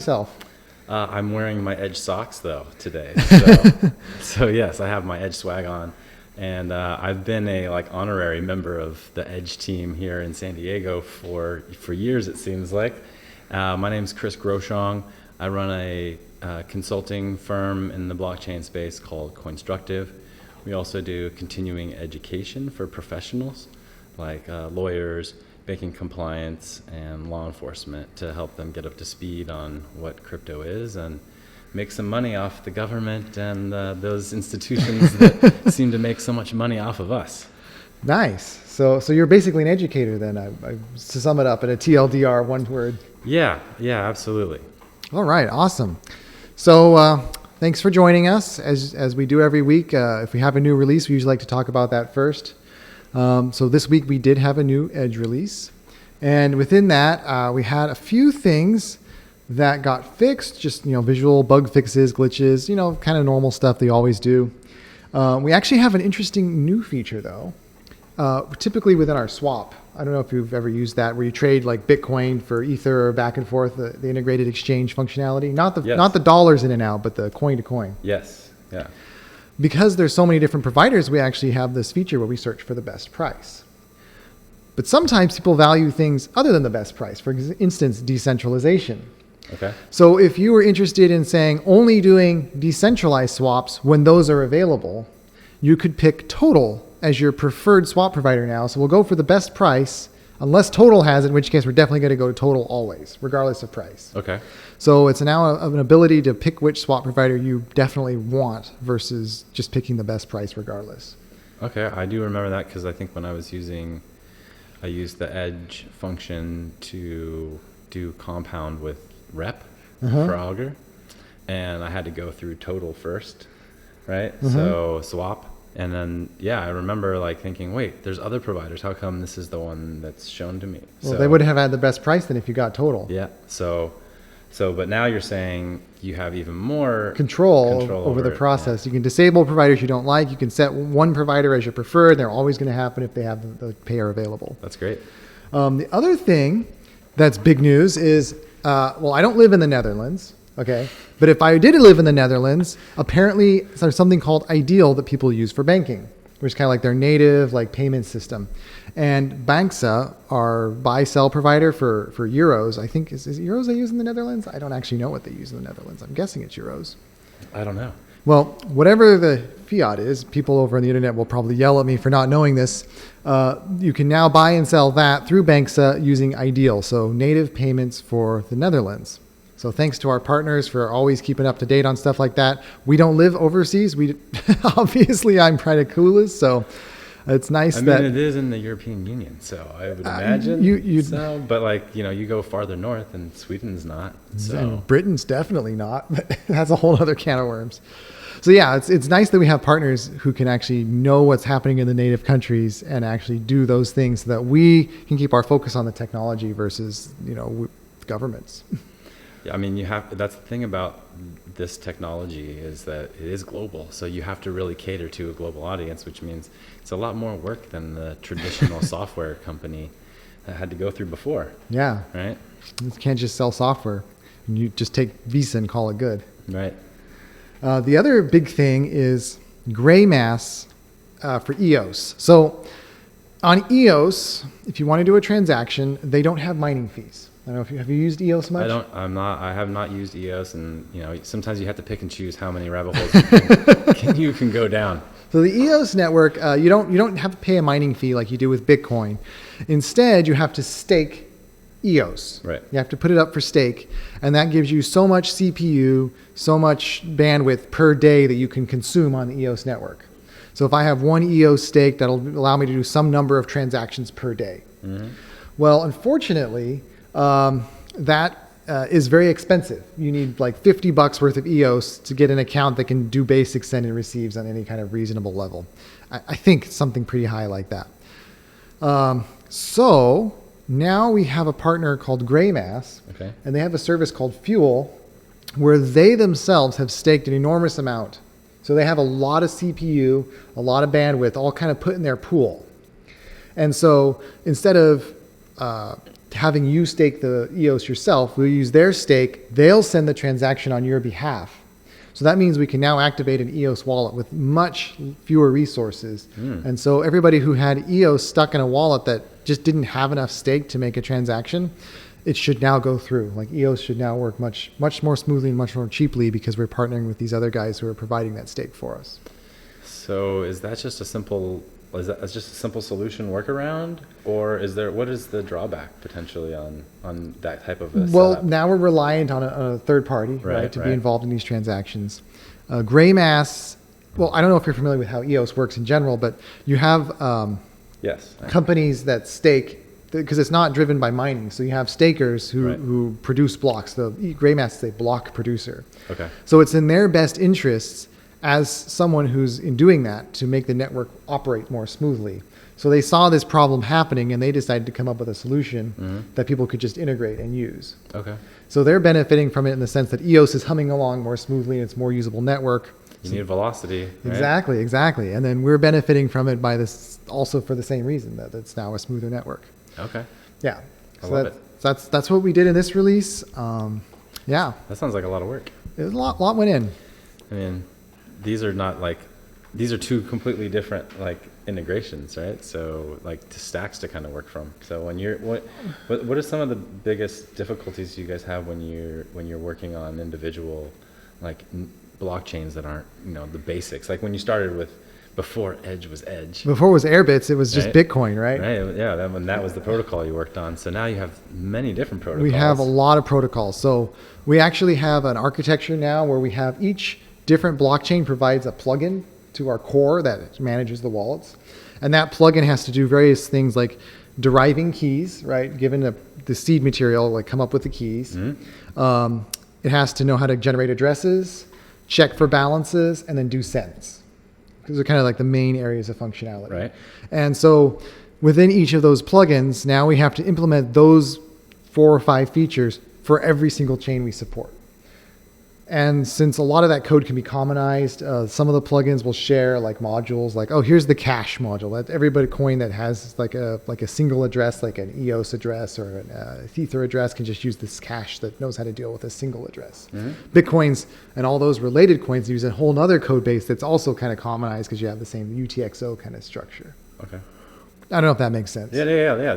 Yourself. I'm wearing my Edge socks though today, so yes, I have my Edge swag on, and I've been a honorary member of the Edge team here in San Diego for years. It seems like. My name's Chris Groshong. I run a consulting firm in the blockchain space called Coinstructive. We also do continuing education for professionals like lawyers, banking compliance, and law enforcement to help them get up to speed on what crypto is and make some money off the government and those institutions that seem to make so much money off of us. Nice. So you're basically an educator then, to sum it up in a TLDR, one word. Yeah, absolutely. All right, awesome. So thanks for joining us. As we do every week, if we have a new release, we usually like to talk about that first. So this week we did have a new Edge release. And within that, we had a few things that got fixed, just, visual bug fixes, glitches, kind of normal stuff they always do. We actually have an interesting new feature though, typically within our swap. I don't know if you've ever used that, where you trade like Bitcoin for Ether or back and forth, the integrated exchange functionality, not the dollars in and out, but the coin to coin. Yes. Yeah. Because there's so many different providers, we actually have this feature where we search for the best price. But sometimes people value things other than the best price. For instance, decentralization. Okay. So if you were interested in saying only doing decentralized swaps when those are available, you could pick Total as your preferred swap provider now. So we'll go for the best price, unless Total has it, in which case we're definitely going to go to Total always, regardless of price. Okay. So it's now an ability to pick which swap provider you definitely want versus just picking the best price regardless. Okay, I do remember that because I think when I used the Edge function to do compound with rep for Augur, and I had to go through Total first, right? So swap. And then, I remember thinking, wait, there's other providers. How come this is the one that's shown to me? Well, they would have had the best price then if you got Total. Yeah. But now you're saying you have even more control over the process. Yeah. You can disable providers you don't like. You can set one provider as your preferred. They're always going to happen if they have the pair available. That's great. The other thing that's big news is, I don't live in the Netherlands. Okay. But if I did live in the Netherlands, apparently there's something called Ideal that people use for banking, which is kind of like their native payment system. And Banksa, our buy-sell provider for euros, I think, is it euros they use in the Netherlands? I don't actually know what they use in the Netherlands. I'm guessing it's euros. I don't know. Well, whatever the fiat is, people over on the internet will probably yell at me for not knowing this. You can now buy and sell that through Banksa using Ideal, so native payments for the Netherlands. So thanks to our partners for always keeping up to date on stuff like that. We don't live overseas. Obviously, I'm kind of clueless, so it's nice that... it is in the European Union, so I would imagine But you go farther north and Sweden's not. So. And Britain's definitely not, but that's a whole other can of worms. So it's nice that we have partners who can actually know what's happening in the native countries and actually do those things so that we can keep our focus on the technology versus, governments. Yeah, that's the thing about this technology is that it is global. So you have to really cater to a global audience, which means it's a lot more work than the traditional software company had to go through before. Yeah. Right? You can't just sell software. You just take Visa and call it good. Right. The other big thing is gray mass for EOS. So on EOS, if you want to do a transaction, they don't have mining fees. I don't know if have you used EOS much? I have not used EOS, and sometimes you have to pick and choose how many rabbit holes you can go down. So the EOS network, you don't have to pay a mining fee like you do with Bitcoin. Instead, you have to stake EOS. Right. You have to put it up for stake, and that gives you so much CPU, so much bandwidth per day that you can consume on the EOS network. So if I have one EOS stake, that'll allow me to do some number of transactions per day. Mm-hmm. Well, unfortunately, that is very expensive. You need $50 worth of EOS to get an account that can do basic send and receives on any kind of reasonable level. I think something pretty high like that. So now we have a partner called Graymass, and they have a service called Fuel, where they themselves have staked an enormous amount. So they have a lot of CPU, a lot of bandwidth, all kind of put in their pool. And so instead of having you stake the EOS yourself. We'll use their stake. They'll send the transaction on your behalf. So that means we can now activate an EOS wallet with much fewer resources. And so everybody who had EOS stuck in a wallet that just didn't have enough stake to make a transaction, it should now go through. Like EOS should now work much more smoothly and much more cheaply because we're partnering with these other guys who are providing that stake for us. So is that just a simple solution workaround, or what is the drawback potentially on that type of a Well, setup? now we're reliant on a third party, right, to be involved in these transactions. Gray mass, well, I don't know if you're familiar with how EOS works in general, but you have Yes. companies that stake, because it's not driven by mining. So you have stakers who produce blocks. The gray mass is a block producer. Okay. So it's in their best interests as someone who's in doing that to make the network operate more smoothly. So they saw this problem happening and they decided to come up with a solution that people could just integrate and use. Okay. So they're benefiting from it in the sense that EOS is humming along more smoothly and it's more usable network. You need velocity. Right? Exactly. And then we're benefiting from it by this also for the same reason that it's now a smoother network. Okay. Yeah. I love it. That's what we did in this release. Yeah. That sounds like a lot of work. A lot went in. I mean, these are two completely different integrations, right? So stacks to kind of work from. So what are some of the biggest difficulties you guys have when you're working on individual blockchains that aren't the basics? Like when you started with before Edge was Edge. Before it was Airbits, it was just Right? Bitcoin, right? Right. Yeah. That was the protocol you worked on. So now you have many different protocols. We have a lot of protocols. So we actually have an architecture now where we have each different blockchain provides a plugin to our core that manages the wallets. And that plugin has to do various things like deriving keys, right? Given the seed material, come up with the keys. It has to know how to generate addresses, check for balances, and then do sends. Those are kind of the main areas of functionality. Right. And so within each of those plugins, now we have to implement those 4 or 5 features for every single chain we support. And since a lot of that code can be commonized, some of the plugins will share modules here's the cache module. That everybody coin that has a single address, like an EOS address or an Ether address, can just use this cache that knows how to deal with a single address. Bitcoins and all those related coins use a whole other code base that's also kind of commonized because you have the same UTXO kind of structure. Okay. I don't know if that makes sense. Yeah.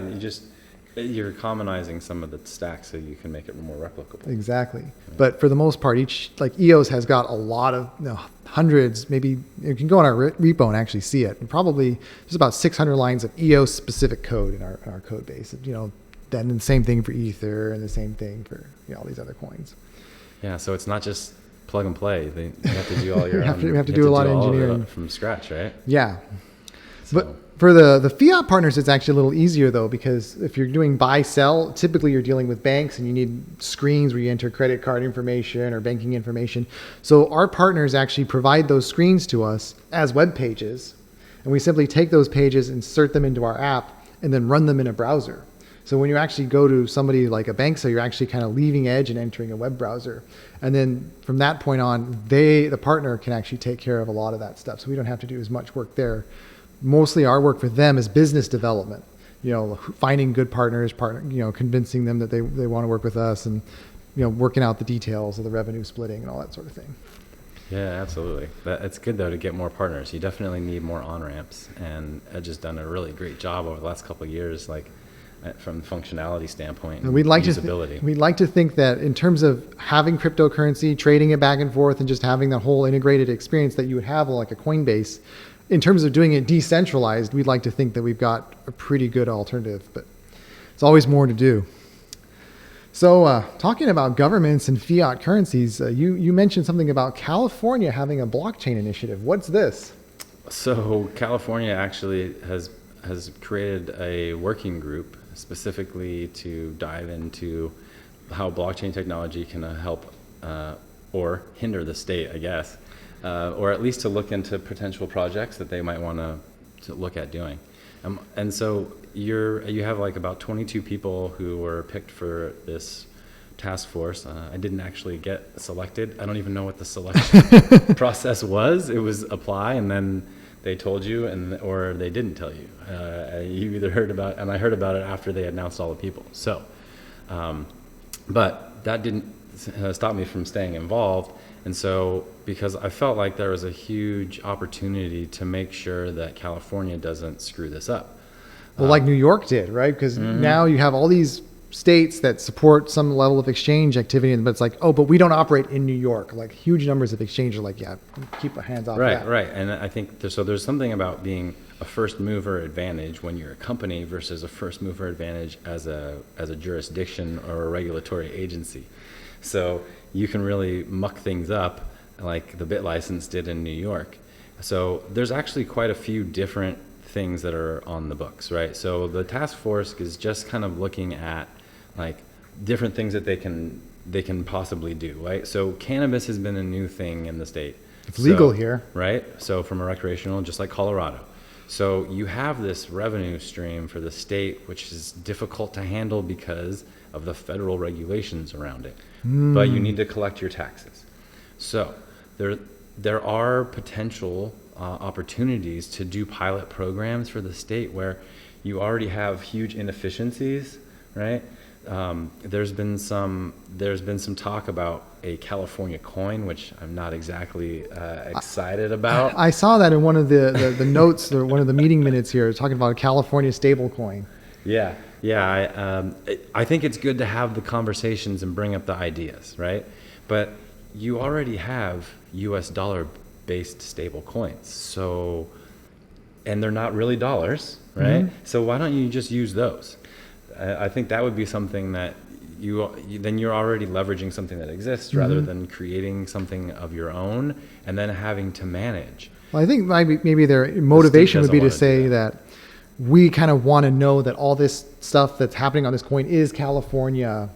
You're commonizing some of the stacks so you can make it more replicable. Exactly. But for the most part, each EOS has got a lot of hundreds, maybe you can go on our repo and actually see it. And probably there's about 600 lines of EOS specific code in our code base. Then the same thing for Ether and the same thing for all these other coins. Yeah. So it's not just plug and play. You have to do all your own. We have to do a lot of engineering from scratch, right? Yeah. So. But for the fiat partners, it's actually a little easier though, because if you're doing buy sell, typically you're dealing with banks and you need screens where you enter credit card information or banking information. So our partners actually provide those screens to us as web pages, and we simply take those pages, insert them into our app, and then run them in a browser. So when you actually go to somebody like a bank, so you're actually kind of leaving Edge and entering a web browser. And then from that point on, the partner can actually take care of a lot of that stuff. So we don't have to do as much work there. Mostly our work for them is business development, finding good partners, convincing them that they want to work with us, and, working out the details of the revenue splitting and all that sort of thing. Yeah, absolutely. It's good though to get more partners. You definitely need more on-ramps, and Edge has done a really great job over the last couple of years, from the functionality standpoint and we'd like usability. We'd like to think that in terms of having cryptocurrency, trading it back and forth, and just having that whole integrated experience that you would have like a Coinbase, in terms of doing it decentralized, we'd like to think that we've got a pretty good alternative, but it's always more to do. So talking about governments and fiat currencies, you mentioned something about California having a blockchain initiative. What's this? So California actually has created a working group specifically to dive into how blockchain technology can help or hinder the state, I guess. Or at least to look into potential projects that they might want to look at doing. And so you have about 22 people who were picked for this task force. I didn't actually get selected. I don't even know what the selection process was. It was apply, and then they told you or they didn't tell you. You either heard about, and I heard about it after they announced all the people. So, but that didn't stop me from staying involved. And so, because I felt like there was a huge opportunity to make sure that California doesn't screw this up. Well, like New York did, right? Because now you have all these states that support some level of exchange activity, but it's like, oh, but we don't operate in New York. Like huge numbers of exchange are like, yeah, keep our hands off that. Right. And I think there's something about being a first mover advantage when you're a company versus a first mover advantage as a jurisdiction or a regulatory agency. So you can really muck things up like the BitLicense did in New York. So there's actually quite a few different things that are on the books, right? So the task force is just kind of looking at like different things that they can possibly do, right? So cannabis has been a new thing in the state. It's legal here. Right? So from a recreational, just like Colorado. So you have this revenue stream for the state, which is difficult to handle because of the federal regulations around it. But you need to collect your taxes. So there are potential opportunities to do pilot programs for the state where you already have huge inefficiencies, right? There's been some talk about a California coin, which I'm not exactly excited about. I saw that in one of the notes or one of the meeting minutes here, talking about a California stable coin. Yeah. I think it's good to have the conversations and bring up the ideas, right? But you already have U.S. dollar-based stable coins, so, and they're not really dollars, right? So why don't you just use those? I think that would be something that then you're already leveraging something that exists rather than creating something of your own and then having to manage. Well, I think maybe their motivation would be to say that we kind of want to know that all this stuff that's happening on this coin is California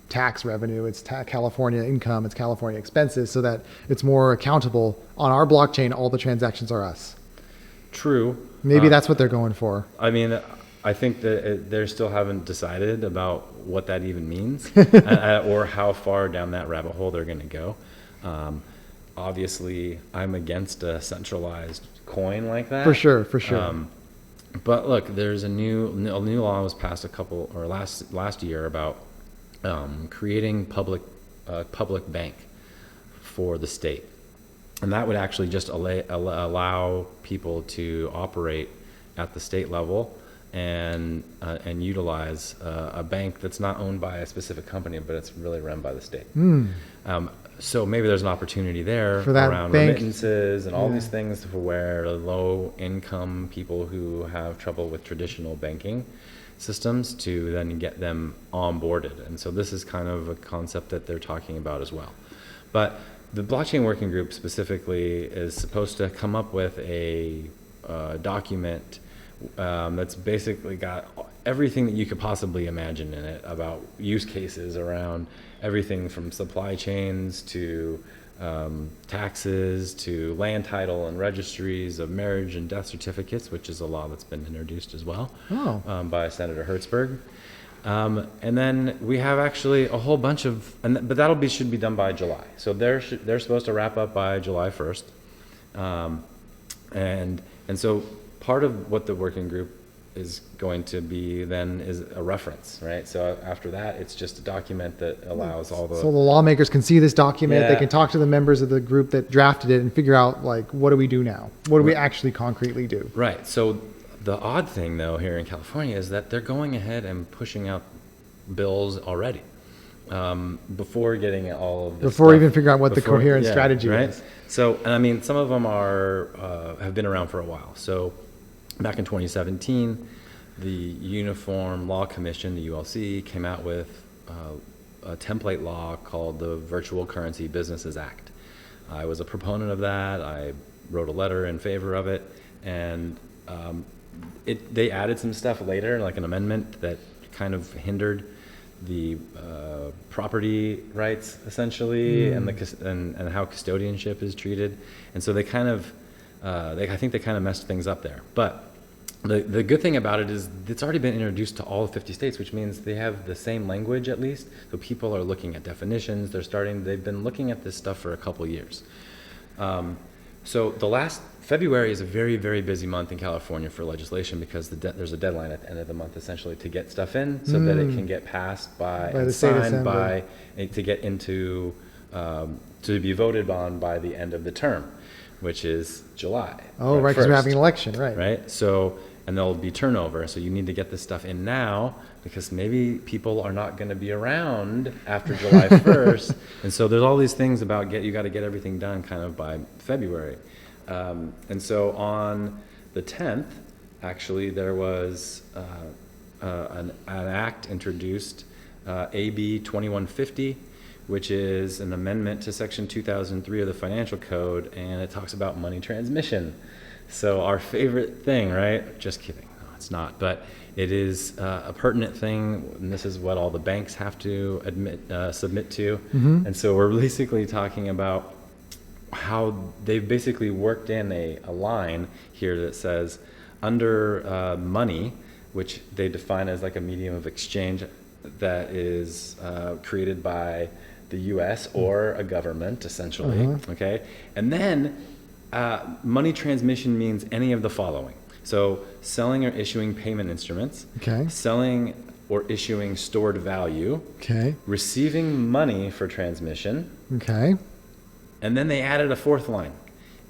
tax revenue, it's California income, it's California expenses, so that it's more accountable. On our blockchain, all the transactions are us. True. Maybe that's what they're going for. I mean, I think that they still haven't decided about what that even means or how far down that rabbit hole they're going to go. Obviously, I'm against a centralized coin like that. For sure. But look, there's a new law was passed last year about creating public bank for the state, and that would actually just allow people to operate at the state level and utilize a bank that's not owned by a specific company, but it's really run by the state. So maybe there's an opportunity there for that around bank. remittances and all these things for where low-income people who have trouble with traditional banking systems to then get them onboarded. And so this is kind of a concept that they're talking about as well. But the blockchain working group specifically is supposed to come up with a document that's basically got everything that you could possibly imagine in it about use cases around everything from supply chains to taxes to land title and registries of marriage and death certificates, which is a law that's been introduced as well by Senator Hertzberg. And then we have actually a whole bunch of, but should be done by July. So they're supposed to wrap up by July 1st. And so part of what the working group is going to be then is a reference, right? So after that, it's just a document that allows all the... So the lawmakers can see this document, they can talk to the members of the group that drafted it and figure out, like, what do we do now? What do we actually concretely do? Right. So the odd thing, though, here in California is that they're going ahead and pushing out bills already before getting all of this Before stuff, even figuring out what the coherent strategy is. So, and I mean, some of them have been around for a while. So back in 2017, the Uniform Law Commission, the ULC, came out with a template law called the Virtual Currency Businesses Act. I was a proponent of that. I wrote a letter in favor of it, and they added some stuff later, like an amendment that kind of hindered the property rights, essentially, and how custodianship is treated. And so they kind of, I think they kind of messed things up there. But the good thing about it is it's already been introduced to all 50 states, which means they have the same language at least. So people are looking at definitions. They've been looking at this stuff for a couple years. So the last February is a very, very busy month in California for legislation because there's a deadline at the end of the month essentially to get stuff in so that it can get passed by the and state signed assembly. by, to get into, to be voted on by the end of the term, which is July. Oh, right, because we're 1st. having an election, right? Right? So, and there'll be turnover. So you need to get this stuff in now because maybe people are not going to be around after July 1st. And so there's all these things about you got to get everything done kind of by February. And so on the 10th, actually, there was an act introduced, AB 2150, which is an amendment to Section 2003 of the Financial Code, and it talks about money transmission. So our favorite thing, right? Just kidding. No, it's not. But it is a pertinent thing, and this is what all the banks have to submit to. And so we're basically talking about how they've basically worked in a line here that says under money, which they define as like a medium of exchange that is created by the U.S. or a government, essentially, okay? And then money transmission means any of the following. So selling or issuing payment instruments, Okay. selling or issuing stored value, Okay. receiving money for transmission, Okay. and then they added a fourth line,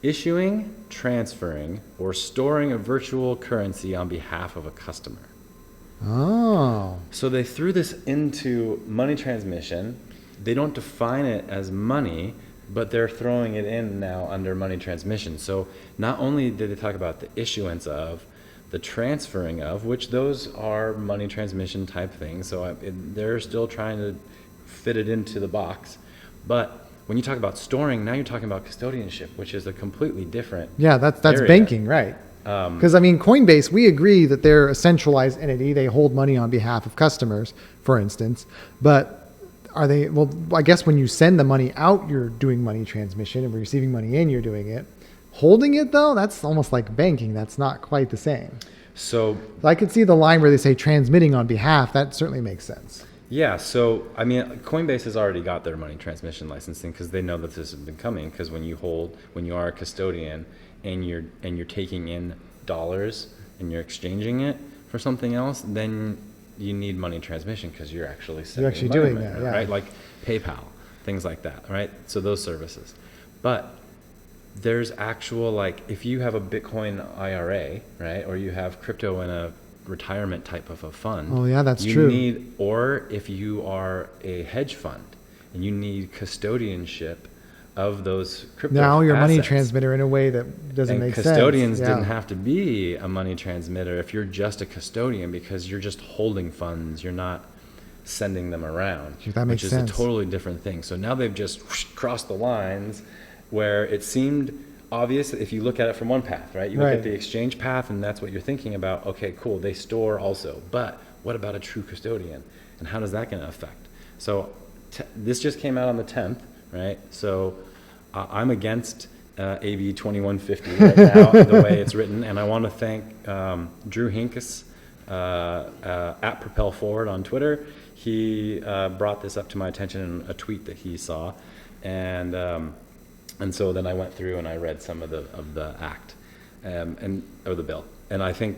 issuing, transferring, or storing a virtual currency on behalf of a customer. Oh. So they threw this into money transmission. They don't define it as money, but they're throwing it in now under money transmission. So not only did they talk about the issuance of, the transferring of, which those are money transmission type things, so they're still trying to fit it into the box. But when you talk about storing, now you're talking about custodianship, which is a completely different Yeah, that's area. banking, right? Because I mean, Coinbase, we agree that they're a centralized entity. They hold money on behalf of customers, for instance. But are they? Well, I guess when you send the money out, you're doing money transmission, and when you're receiving money in, you're doing it. Holding it though, that's almost like banking. That's not quite the same. So I could see the line where they say transmitting on behalf. That certainly makes sense. yeah, so I mean, Coinbase has already got their money transmission licensing because they know that this has been coming. Because when you are a custodian and you're taking in dollars and you're exchanging it for something else, then you need money transmission because you're actually sending actually money, doing that, yeah. right? Like PayPal, things like that, right? So those services, but there's actual, like, if you have a Bitcoin IRA, right, or you have crypto in a retirement type of a fund. Oh, yeah, that's you true. need, or if you are a hedge fund and you need custodianship of those crypto Now you're a money assets. transmitter in a way that doesn't And make sense. custodians Yeah. didn't have to be a money transmitter if you're just a custodian because you're just holding funds. You're not sending them around, That makes which sense. is a totally different thing. So now they've just crossed the lines where it seemed obvious if you look at it from one path, right? You look Right. at the exchange path and that's what you're thinking about. Okay, cool. They store also, but what about a true custodian? And how does that going to affect? So this just came out on the 10th, right? So I'm against AB 2150 right now, the way it's written. And I want to thank Drew Hinkes at Propel Forward on Twitter. He brought this up to my attention in a tweet that he saw. And so then I went through and I read some of the act or the bill. And I think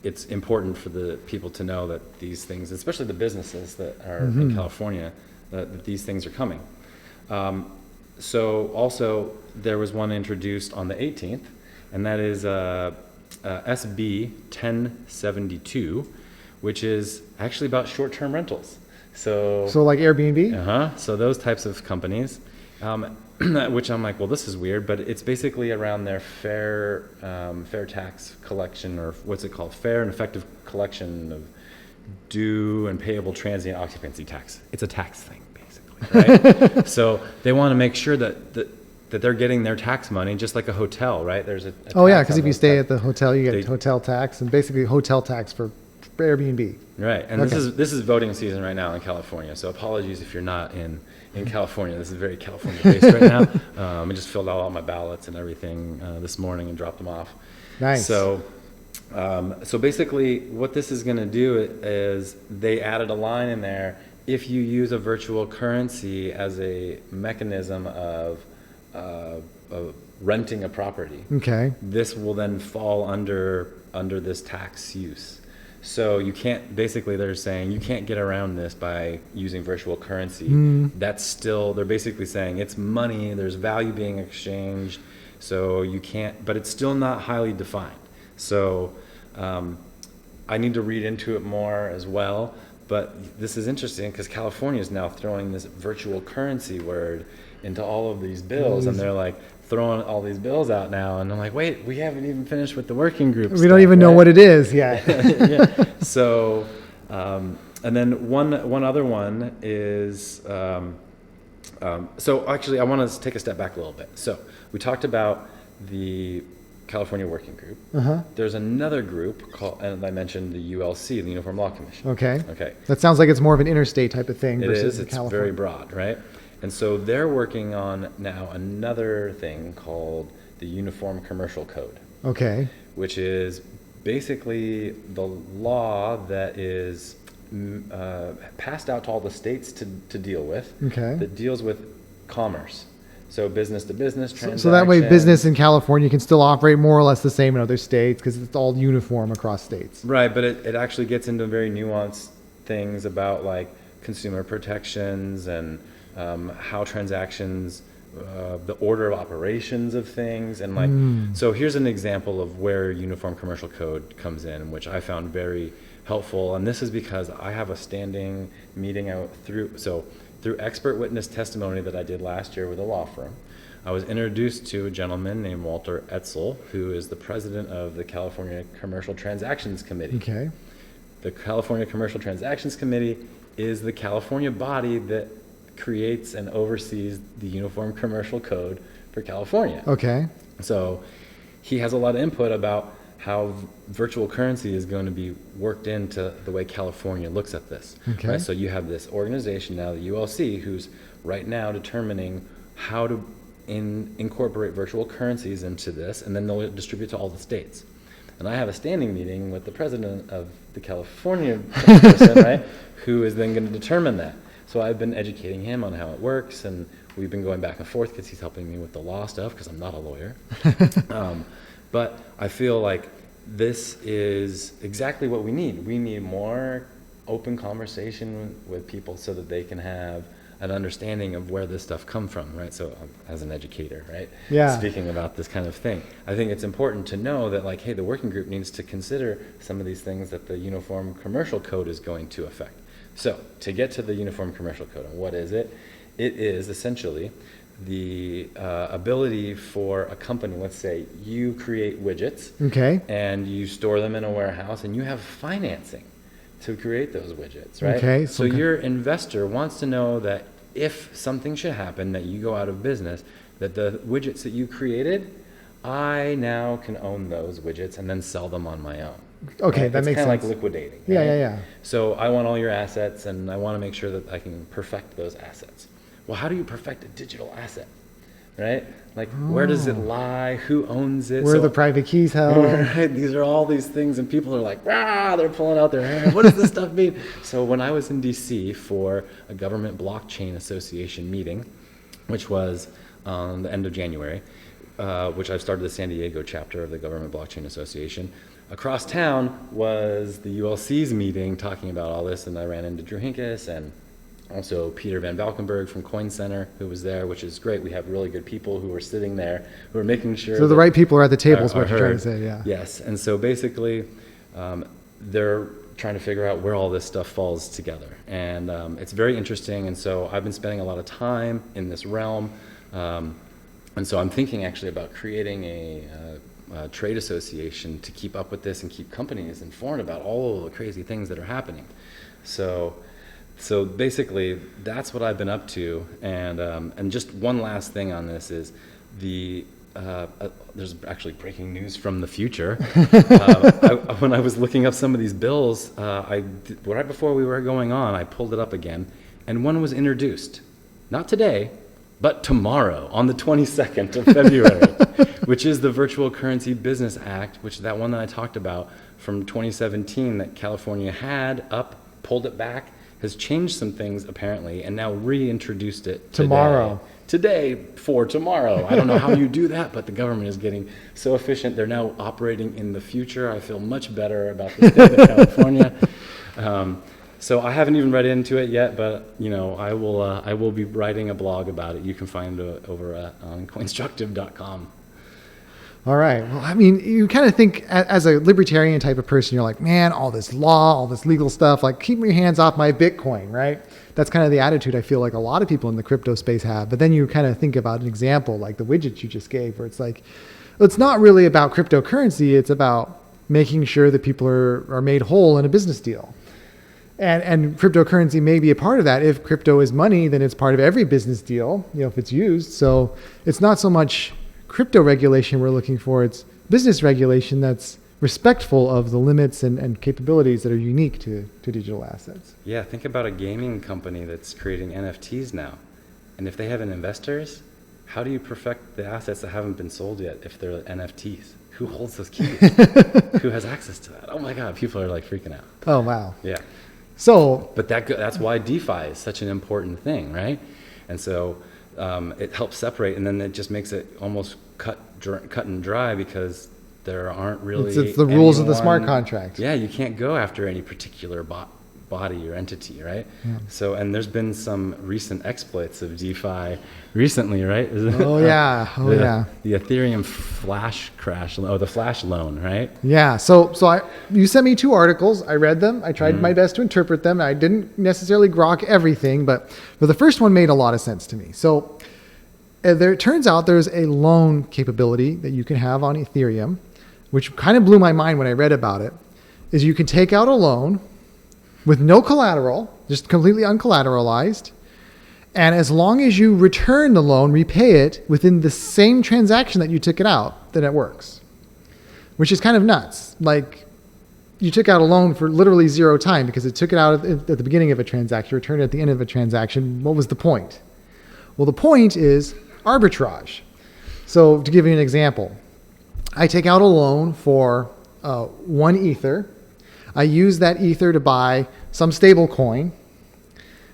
it's important for the people to know that these things, especially the businesses that are in California, that these things are coming. So also there was one introduced on the 18th, and that is SB 1072, which is actually about short-term rentals. So like Airbnb? So those types of companies, which I'm like, well, this is weird, but it's basically around their fair tax collection, or what's it called? Fair and effective collection of due and payable transient occupancy tax. It's a tax thing, basically, right? So they want to make sure that they're getting their tax money, just like a hotel, right? There's a Oh yeah, tax because on if you those stay tax- at the hotel, you get hotel tax, and basically hotel tax for Airbnb. Right, and Okay. this is voting season right now in California. So apologies if you're not in California. This is very California based right now. I just filled out all my ballots and everything this morning and dropped them off. Nice. So basically, what this is going to do is they added a line in there. If you use a virtual currency as a mechanism of renting a property, Okay. this will then fall under this tax use. So you can't, basically they're saying you can't get around this by using virtual currency. That's still, they're basically saying it's money, there's value being exchanged, so you can't, but it's still not highly defined. So I need to read into it more as well, but this is interesting because California is now throwing this virtual currency word into all of these bills, and they're like throwing all these bills out now, and I'm like, wait, we haven't even finished with the working group. We don't even know what it is yet. Yeah. So, and then one other one is, so actually I want to take a step back a little bit. So we talked about the California Working Group. There's another group called, and I mentioned the ULC, the Uniform Law Commission. Okay. Okay. That sounds like it's more of an interstate type of thing It versus is. the It's California. very broad, right? And so they're working on now another thing called the Uniform Commercial Code, Okay. which is basically the law that is passed out to all the states to deal with, Okay. that deals with commerce. So business to business transactions. So that way business in California can still operate more or less the same in other states because it's all uniform across states. Right, but it actually gets into very nuanced things about like consumer protections and how transactions, the order of operations of things, and like, so here's an example of where Uniform Commercial Code comes in, which I found very helpful, and this is because I have a standing meeting out through expert witness testimony that I did last year with a law firm. I was introduced to a gentleman named Walter Etzel, who is the president of the California Commercial Transactions Committee. Okay. The California Commercial Transactions Committee is the California body that creates and oversees the Uniform Commercial Code for California. Okay. So he has a lot of input about how virtual currency is going to be worked into the way California looks at this. Okay. Right? So you have this organization now, the ULC, who's right now determining how to incorporate virtual currencies into this, and then they'll distribute to all the states. And I have a standing meeting with the president of the California person, right, who is then going to determine that. So I've been educating him on how it works, and we've been going back and forth because he's helping me with the law stuff because I'm not a lawyer. But I feel like this is exactly what we need. We need more open conversation with people so that they can have an understanding of where this stuff comes from, right? So as an educator, right? Yeah. Speaking about this kind of thing, I think it's important to know that like, hey, the working group needs to consider some of these things that the Uniform Commercial Code is going to affect. So to get to the Uniform Commercial Code, what is it? It is essentially the ability for a company, let's say you create widgets, Okay. and you store them in a warehouse, and you have financing to create those widgets, right? Okay, So okay. your investor wants to know that if something should happen, that you go out of business, that the widgets that you created, I now can own those widgets and then sell them on my own. Okay, Right? that makes It's kind of sense. like liquidating. Yeah, right? yeah. So I want all your assets, and I want to make sure that I can perfect those assets. Well, how do you perfect a digital asset, right? Like, where does it lie? Who owns it? Where are So- the private keys held? Right, these are all these things, and people are like, rah, they're pulling out their hair. What does this stuff mean? So when I was in DC for a Government Blockchain Association meeting, which was on the end of January, which I've started the San Diego chapter of the Government Blockchain Association, across town was the ULC's meeting talking about all this, and I ran into Drew Hinkes and also Peter Van Valkenburg from Coin Center, who was there, which is great. We have really good people who are sitting there, who are making sure So the that right people are at the table is are what you're trying heard. to say, yeah. Yes, and so basically, they're trying to figure out where all this stuff falls together, and it's very interesting. And so I've been spending a lot of time in this realm, and so I'm thinking actually about creating a trade association to keep up with this and keep companies informed about all of the crazy things that are happening. So basically, that's what I've been up to, and just one last thing on this is there's actually breaking news from the future. When I was looking up some of these bills, right before we were going on, I pulled it up again, and one was introduced, not today, but tomorrow on the 22nd of February, which is the Virtual Currency Business Act, which is that one that I talked about from 2017 that California had up, pulled it back, has changed some things apparently, and now reintroduced it today. Tomorrow. today for tomorrow. I don't know how you do that, but the government is getting so efficient. They're now operating in the future. I feel much better about the state of California. So I haven't even read into it yet, but I will be writing a blog about it. You can find it over on coinstructive.com. All right. Well, I mean, you kind of think as a libertarian type of person, you're like, man, all this law, all this legal stuff, like keep your hands off my Bitcoin, right? That's kind of the attitude I feel like a lot of people in the crypto space have. But then you kind of think about an example like the widgets you just gave, where it's like, it's not really about cryptocurrency. It's about making sure that people are made whole in a business deal. And cryptocurrency may be a part of that. If crypto is money, then it's part of every business deal, if it's used. So it's not so much crypto regulation we're looking for, it's business regulation that's respectful of the limits and capabilities that are unique to digital assets. Yeah, think about a gaming company that's creating NFTs now. And if they have investors, how do you perfect the assets that haven't been sold yet if they're NFTs? Who holds those keys? Who has access to that? Oh my God, people are like freaking out. Oh, wow. Yeah. So, but that's why DeFi is such an important thing, right? And so it helps separate, and then it just makes it almost cut and dry because there aren't really it's the rules of the smart contract. Yeah, you can't go after any particular body or entity, right? Yeah. So, and there's been some recent exploits of DeFi recently, right? Oh yeah, the Ethereum flash crash, the flash loan, right? Yeah. So you sent me 2 articles. I read them. I tried my best to interpret them. I didn't necessarily grok everything, but the first one made a lot of sense to me. So it turns out there's a loan capability that you can have on Ethereum, which kind of blew my mind when I read about it. Is you can take out a loan with no collateral, just completely uncollateralized. And as long as you return the loan, repay it within the same transaction that you took it out, then it works. Which is kind of nuts. Like, you took out a loan for literally 0 time because it took it out at the beginning of a transaction, returned it at the end of a transaction. What was the point? Well, the point is arbitrage. So to give you an example, I take out a loan for 1 Ether. I use that Ether to buy some stable coin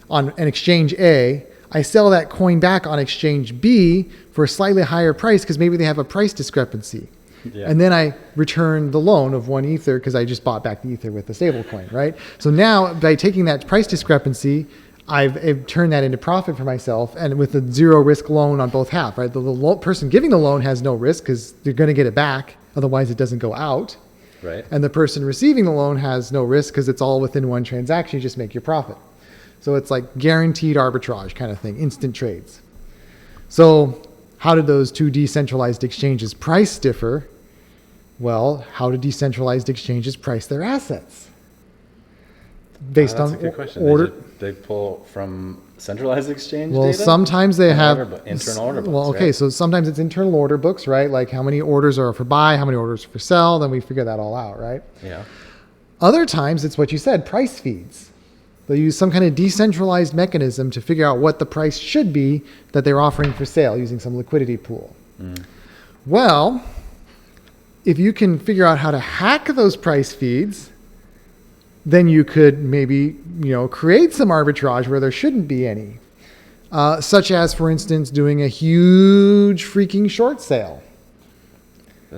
on an exchange A. I sell that coin back on exchange B for a slightly higher price because maybe they have a price discrepancy. Yeah. And then I return the loan of 1 Ether because I just bought back the Ether with the stable coin, right? So now by taking that price discrepancy, I've turned that into profit for myself, and with a 0 risk loan on both halves, right? The person giving the loan has no risk because they're going to get it back. Otherwise it doesn't go out. Right. And the person receiving the loan has no risk because it's all within one transaction. You just make your profit. So it's like guaranteed arbitrage kind of thing, instant trades. So how did those 2 decentralized exchanges price differ? Well, how do decentralized exchanges price their assets? Based that's on a good question. order. They pull from centralized exchange well, data? sometimes they have internal order books. Well, okay, right? So sometimes it's internal order books, right? Like how many orders are for buy, how many orders are for sell. Then we figure that all out, right? Yeah. Other times it's what you said, price feeds. They'll use some kind of decentralized mechanism to figure out what the price should be that they're offering for sale using some liquidity pool. Well, if you can figure out how to hack those price feeds, then you could maybe, create some arbitrage where there shouldn't be any. Such as, for instance, doing a huge freaking short sale.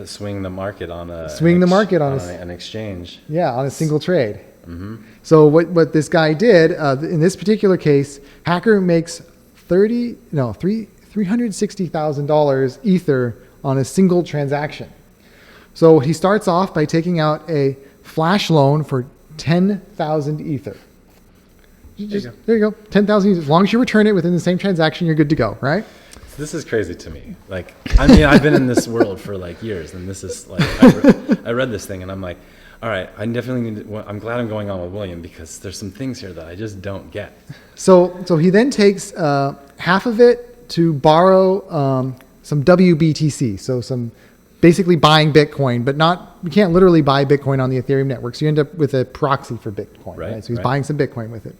Swing the market on an exchange. Yeah, on a single trade. Mm-hmm. So what this guy did, in this particular case, hacker makes $360,000 Ether on a single transaction. So he starts off by taking out a flash loan for 10,000 Ether. There you go. 10,000 Ether. As long as you return it within the same transaction, you're good to go, right? This is crazy to me. Like, I mean, I've been in this world for like years, and this is like, I read this thing and I'm like, all right, I definitely need to, I'm glad I'm going on with William because there's some things here that I just don't get. So he then takes half of it to borrow some WBTC, so some basically buying Bitcoin, but you can't literally buy Bitcoin on the Ethereum network. So you end up with a proxy for Bitcoin, right? So he's buying some Bitcoin with it.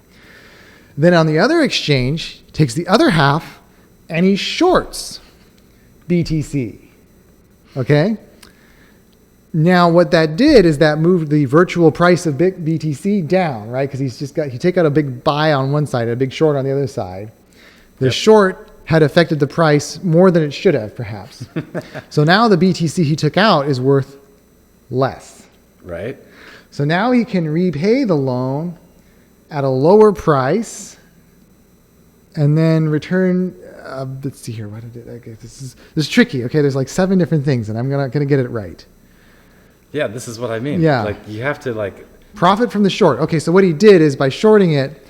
Then on the other exchange, takes the other half and he shorts BTC. Okay? Now what that did is that moved the virtual price of BTC down, right? Because he take out a big buy on one side and a big short on the other side. The short had affected the price more than it should have, perhaps. So now the BTC he took out is worth less. Right. So now he can repay the loan at a lower price and then return. Let's see here. What did it? Okay, this is tricky. Okay, there's like 7 different things, and I'm not gonna get it right. Yeah, this is what I mean. Yeah. Like you have to like Profit from the short. Okay, so what he did is by shorting it,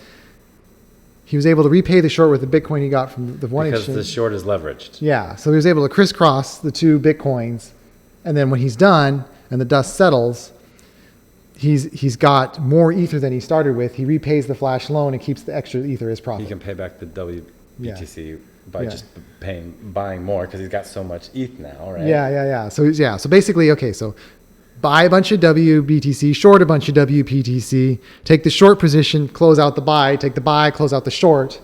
he was able to repay the short with the Bitcoin he got from the one because exchange. the short is leveraged. Yeah, so he was able to crisscross the 2 Bitcoins, and then when he's done and the dust settles, he's got more ether than he started with. He repays the flash loan and keeps the extra ether as profit. He can pay back the WBTC by just buying more because he's got so much ETH now, right? Yeah. So basically, okay, so buy a bunch of WBTC, short a bunch of WPTC, take the short position, close out the buy, take the buy, close out the short.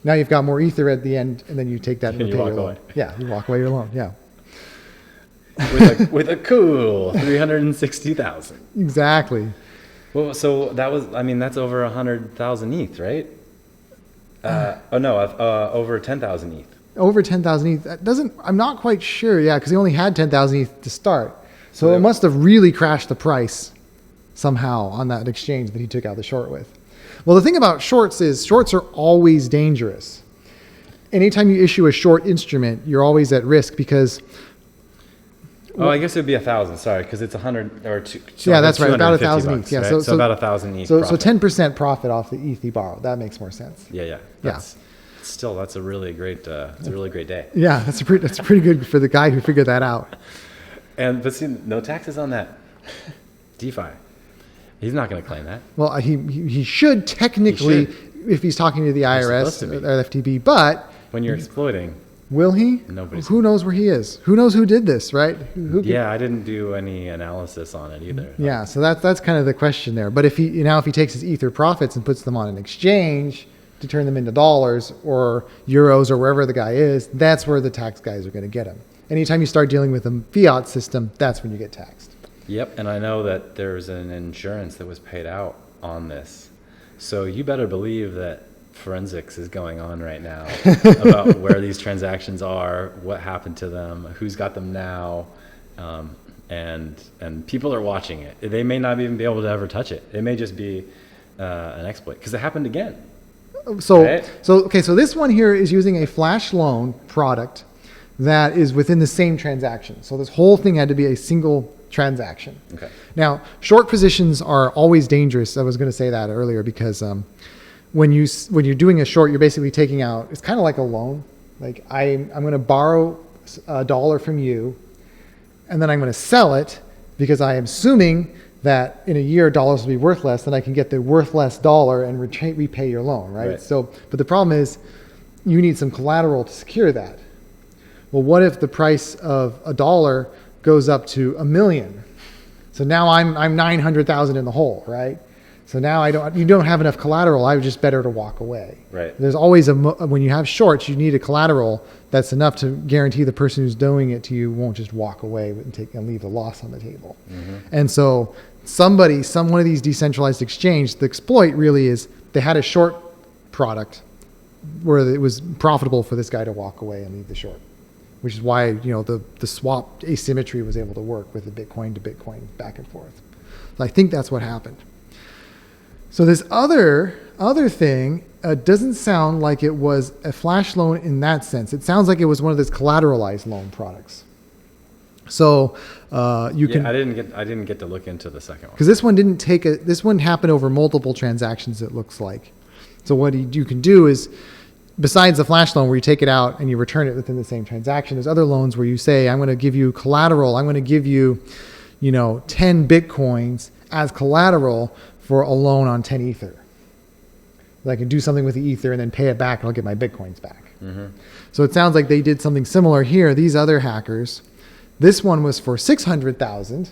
Now you've got more ether at the end, and then you take that and you pay walk your loan. away. Yeah, you walk away your loan. Yeah, with a cool 360,000. exactly. Well, so that was, I mean, that's over 100,000 ETH, right? Over 10,000 ETH. Over 10,000 ETH. That doesn't. I'm not quite sure. Yeah, because he only had 10,000 ETH to start, so it must have really crashed the price somehow on that exchange that he took out the short with. Well, the thing about shorts is shorts are always dangerous. Anytime you issue a short instrument, you're always at risk because. Oh, I guess it would be 1,000. Sorry, because it's 100 or two. Yeah, that's right. About 1,000 ETH. Yeah, right? So about 1,000 ETH. So 10% profit off the ETH he borrowed. That makes more sense. Yeah. That's a really great. It's a really great day. Yeah, that's pretty good for the guy who figured that out. But see, no taxes on that DeFi. He's not going to claim that. Well, he should technically, if he's talking to the IRS or FTB, but when you're exploiting. Will he? Who knows where he is? Who knows who did this, right? Yeah, I didn't do any analysis on it either. Yeah, so that's kind of the question there. But if he takes his Ether profits and puts them on an exchange to turn them into dollars or euros or wherever the guy is, that's where the tax guys are going to get him. Anytime you start dealing with a fiat system, that's when you get taxed. Yep, and I know that there's an insurance that was paid out on this. So you better believe that forensics is going on right now about where these transactions are, what happened to them, who's got them now, and people are watching it. They may not even be able to ever touch it. It may just be an exploit because it happened again. So right? so this one here is using a flash loan product that is within the same transaction. So this whole thing had to be a single transaction. Okay. Now, short positions are always dangerous. I was going to say that earlier because when you're doing a short, you're basically taking out. It's kind of like a loan. Like I'm going to borrow $1 from you, and then I'm going to sell it because I am assuming that in a year dollars will be worth less. Then I can get the worth less dollar and repay your loan, right? So, but the problem is, you need some collateral to secure that. Well, what if the price of $1 goes up to $1 million? So now I'm 900,000 in the hole, right? So now you don't have enough collateral. I was just better to walk away. Right. There's always when you have shorts, you need a collateral that's enough to guarantee the person who's doing it to you won't just walk away and leave the loss on the table. Mm-hmm. And so one of these decentralized exchange, the exploit really is they had a short product where it was profitable for this guy to walk away and leave the short, which is why the swap asymmetry was able to work with the Bitcoin to Bitcoin back and forth. So I think that's what happened. So this other thing doesn't sound like it was a flash loan in that sense. It sounds like it was one of those collateralized loan products. So you can. I didn't get to look into the second one because this one didn't take this one happened over multiple transactions. It looks like. So what you can do is, besides the flash loan where you take it out and you return it within the same transaction, there's other loans where you say, I'm going to give you collateral. I'm going to give you, 10 Bitcoins as collateral for a loan on 10 Ether. I can do something with the Ether and then pay it back and I'll get my Bitcoins back. Mm-hmm. So it sounds like they did something similar here. These other hackers, this one was for 600,000,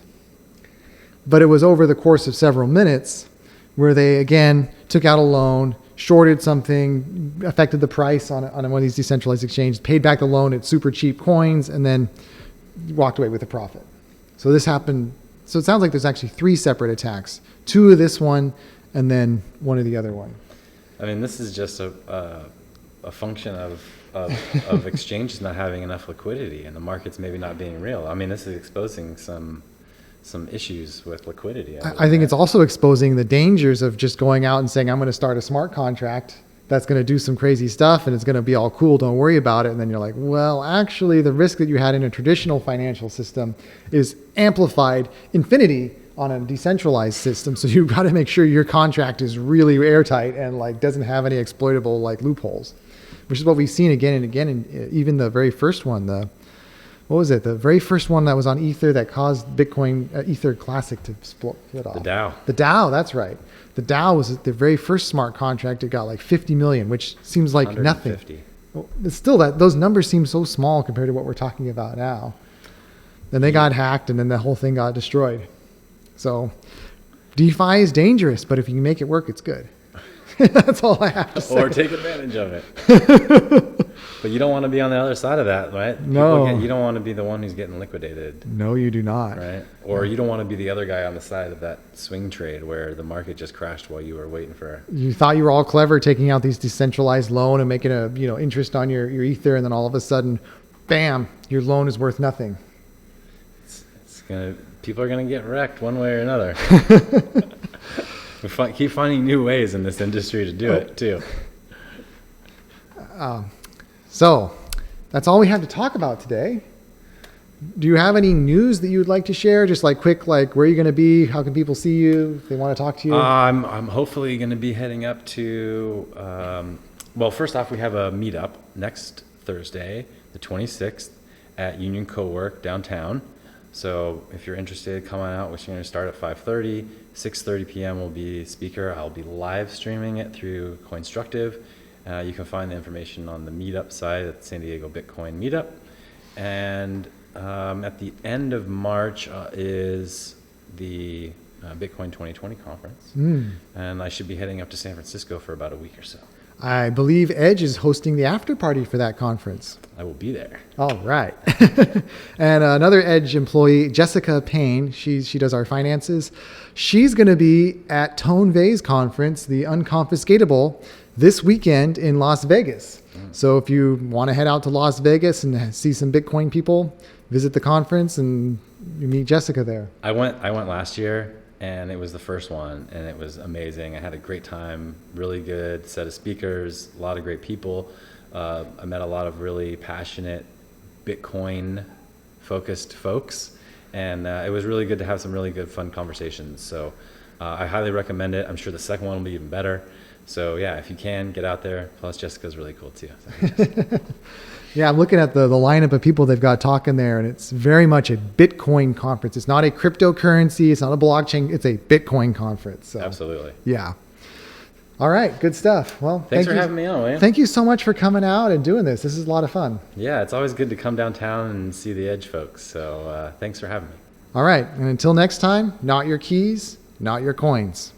but it was over the course of several minutes where they, again, took out a loan, shorted something, affected the price on one of these decentralized exchanges, paid back the loan at super cheap coins, and then walked away with a profit. So this happened. So it sounds like there's actually 3 separate attacks, 2 of this one, and then 1 of the other one. I mean, this is just a function of of exchanges not having enough liquidity and the markets maybe not being real. I mean, this is exposing some issues with liquidity. I think it's also exposing the dangers of just going out and saying, I'm going to start a smart contract that's going to do some crazy stuff and it's going to be all cool. Don't worry about it. And then you're like, well, actually, the risk that you had in a traditional financial system is amplified infinity on a decentralized system. So you've got to make sure your contract is really airtight and like doesn't have any exploitable like loopholes, which is what we've seen again and again. And even the very first one, what was it? The very first one that was on Ether that caused Bitcoin Ether Classic to split off. The Dow. The Dow, that's right. The Dow was the very first smart contract. It got like 50 million, which seems like nothing. Well, it's still those numbers seem so small compared to what we're talking about now. Then they got hacked and then the whole thing got destroyed. So DeFi is dangerous, but if you can make it work, it's good. That's all I have to say. Or take advantage of it. But you don't want to be on the other side of that, right? No. You don't want to be the one who's getting liquidated. No, you do not. Right? Or you don't want to be the other guy on the side of that swing trade where the market just crashed while you were waiting for. You thought you were all clever taking out these decentralized loan and making a interest on your Ether, and then all of a sudden, bam, your loan is worth nothing. People are gonna get wrecked one way or another. We keep finding new ways in this industry to do it too. So that's all we have to talk about today. Do you have any news that you would like to share? Just like quick, like where are you going to be? How can people see you if they want to talk to you? I'm hopefully going to be heading up to, well, first off, we have a meetup next Thursday, the 26th at Union Co-work downtown. So if you're interested, come on out. We're going to start at 5:30. 6:30 p.m. will be speaker. I'll be live streaming it through Coinstructive. You can find the information on the meetup site at San Diego Bitcoin Meetup. And at the end of March is the Bitcoin 2020 conference. And I should be heading up to San Francisco for about a week or so. I believe Edge is hosting the after party for that conference. I will be there. All right. And another Edge employee, Jessica Payne, she does our finances. She's going to be at Tone Vay's conference, the Unconfiscatable, this weekend in Las Vegas. So if you want to head out to Las Vegas and see some Bitcoin people, visit the conference and you meet Jessica there. I went last year and it was the first one and it was amazing. I had a great time, really good set of speakers, a lot of great people. I met a lot of really passionate Bitcoin focused folks and it was really good to have some really good fun conversations. So I highly recommend it. I'm sure the second one will be even better. So yeah, if you can, get out there. Plus Jessica's really cool too. So, yeah, I'm looking at the lineup of people they've got talking there, and it's very much a Bitcoin conference. It's not a cryptocurrency. It's not a blockchain. It's a Bitcoin conference. So, absolutely. Yeah. All right. Good stuff. Well, thanks for having me on, man. Thank you so much for coming out and doing this. This is a lot of fun. Yeah, it's always good to come downtown and see the Edge folks. So thanks for having me. All right. And until next time, not your keys, not your coins.